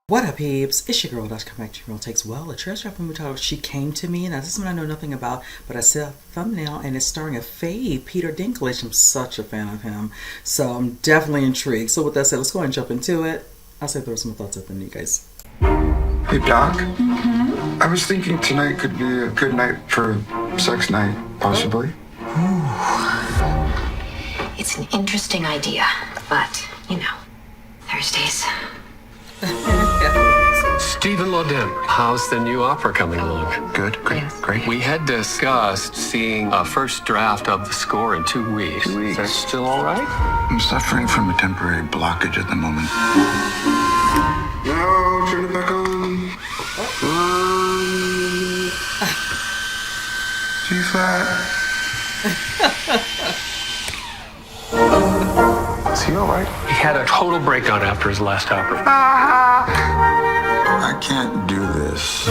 What up, peeps? It's your girl, Dash. Come back to your girl takes well. A treasure from movie She Came to Me. Now, this is one I know nothing about, but I saw a thumbnail and it's starring a fave, Peter Dinklage. I'm such a fan of him, so I'm definitely intrigued. So, with that said, let's go ahead and jump into it. I'll say throw some thoughts at them, you guys. Hey, Doc. I was thinking tonight could be a good night for sex night, possibly. It's an interesting idea, but, you know, Thursdays. Steven Lauddem, how's the new opera coming along? Good, great, Yes. great. We had discussed seeing a first draft of the score in 2 weeks. 2 weeks. Is that still all right? I'm suffering from a temporary blockage at the moment. No, turn it back on. G flat. Is he all right? He had a total breakdown after his last opera. I can't do this.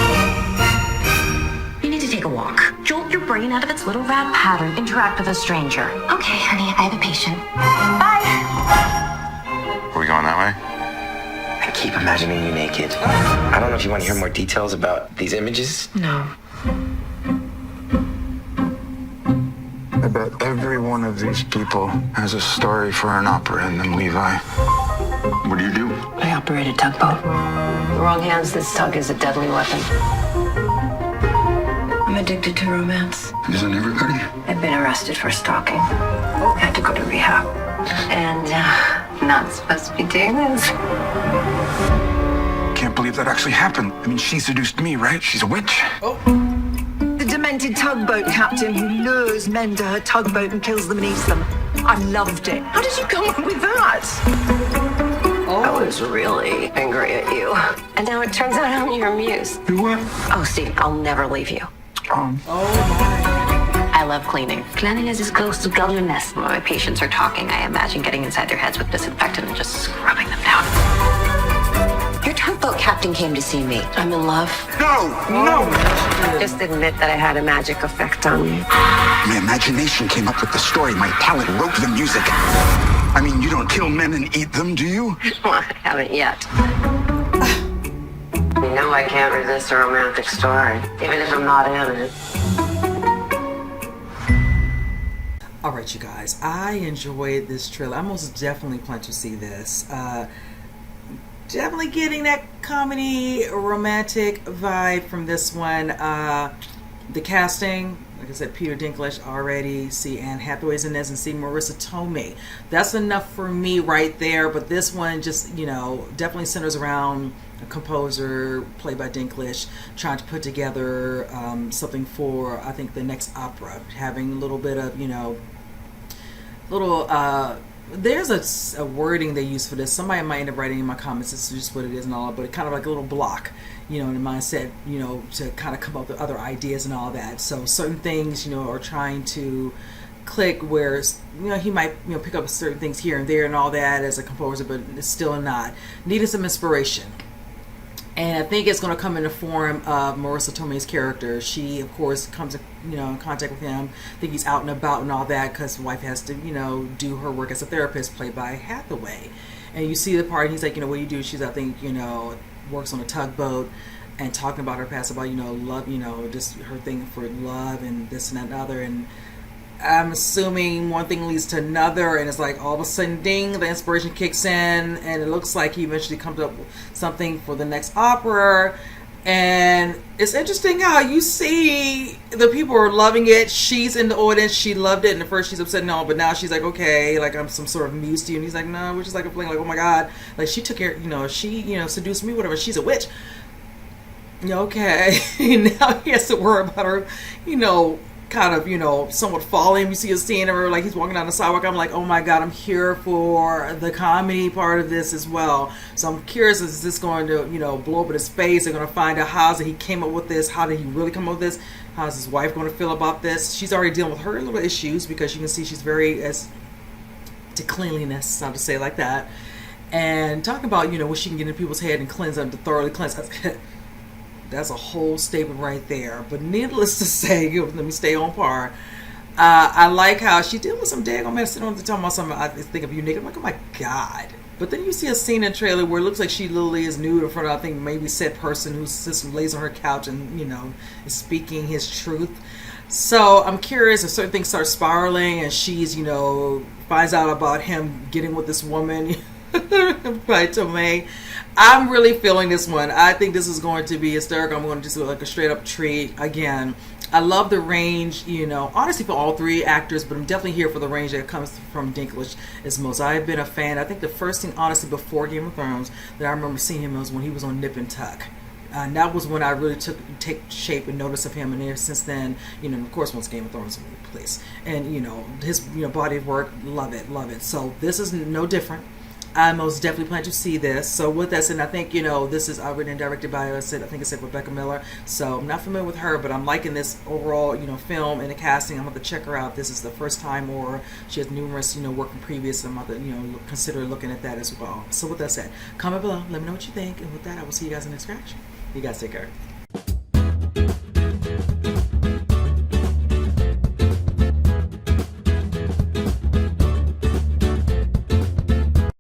You need to take a walk. Jolt your brain out of its little rat pattern. Interact with a stranger. Okay, honey, I have a patient. Bye. Are we going that way? I keep imagining you naked. I don't know if you want to hear more details about these images. No. I bet every one of these people has a story for an opera in them, Levi. What do you do? I operate a tugboat. The wrong hands, this tug is a deadly weapon. I'm addicted to romance. Isn't everybody? I've been arrested for stalking. Had to go to rehab. And not supposed to be doing this. Can't believe that actually happened. I mean, she seduced me, right? She's a witch. The demented tugboat captain who lures men to her tugboat and kills them and eats them. I loved it. How did you come up with that? I was really angry at you. And now it turns out I'm your muse. You what? Oh, Steve, I'll never leave you. I love cleaning. Cleanliness is close to godliness. When my patients are talking, I imagine getting inside their heads with disinfectant and just scrubbing them down. Your tugboat captain came to see me. I'm in love. No! Just admit that I had a magic effect on you. My imagination came up with the story. My talent wrote the music. I mean, you don't kill men and eat them, do you? Well, I haven't yet. You know I can't resist a romantic story, even if I'm not in it. Alright, you guys, I enjoyed this trailer. I most definitely plan to see this. Definitely getting that comedy romantic vibe from this one. The casting, like I said, Peter Dinklage already. See Anne Hathaway's in this, and see Marissa Tomei. That's enough for me right there. But this one just, you know, definitely centers around a composer played by Dinklage trying to put together something for, I think, the next opera. Having a little bit of, you know, little there's a wording they use for this. Somebody might end up writing in my comments, this is just what it is and all, but kind of like a little block, you know, in the mindset, you know, to kind of come up with other ideas and all that. So certain things, you know, are trying to click where, you know, he might, you know, pick up certain things here and there and all that as a composer, but it's still not. Needing some inspiration. And I think it's going to come in the form of Marissa Tomei's character. She, of course, comes, you know, in contact with him. I think he's out and about and all that because his wife has to, you know, do her work as a therapist, played by Hathaway. And you see the part, and he's like, you know, what do you do? She's, I think, you know, works on a tugboat and talking about her past, about, you know, love, you know, just her thing for love and this and that and other. And I'm assuming one thing leads to another, and it's like all of a sudden, ding, the inspiration kicks in, and it looks like he eventually comes up with something for the next opera. And it's interesting how you see the people are loving it. She's in the audience. She loved it, and at first she's upset and all, but now she's like, okay, like I'm some sort of muse to you. And he's like, no, we're just like a fling, like, oh my god, like she took care, you know, she, you know, seduced me, whatever. She's a witch. Okay, now he has to worry about her, you know, kind of, you know, somewhat falling. You see a scene of her, like he's walking down the sidewalk. I'm like, oh my god, I'm here for the comedy part of this as well. So I'm curious, is this going to, you know, blow up in his face? They're going to find out how he came up with this. How did he really come up with this? How's his wife going to feel about this? She's already dealing with her little issues because you can see she's very as to cleanliness, how to say it like that. And talking about, you know, what she can get into people's head and cleanse them, to thoroughly cleanse. That's a whole statement right there. But needless to say, let me stay on par. I like how she dealt with some daggone mess. I don't have to tell about something. I think of you, nigga. I'm like, oh my god. But then you see a scene in the trailer where it looks like she literally is nude in front of, I think, maybe said person who just lays on her couch and, you know, is speaking his truth. So I'm curious if certain things start spiraling and she's, you know, finds out about him getting with this woman by Tomei. I'm really feeling this one. I think this is going to be hysterical. I'm going to just do like a straight up treat. Again, I love the range, you know, honestly for all three actors, but I'm definitely here for the range that comes from Dinklage as most. I've been a fan. I think the first thing, honestly, before Game of Thrones that I remember seeing him was when he was on Nip and Tuck. And that was when I really take shape and notice of him. And ever since then, you know, of course, once Game of Thrones was in place. And, you know, his, you know, body of work, love it, love it. So this is no different. I most definitely plan to see this. So with that said, I think, you know, this is written and directed by, I think it said Rebecca Miller. So I'm not familiar with her, but I'm liking this overall, you know, film and the casting. I'm going to check her out. This is the first time, or she has numerous, you know, work from previous. I'm going to, you know, consider looking at that as well. So with that said, comment below. Let me know what you think. And with that, I will see you guys in the next reaction. You guys take care.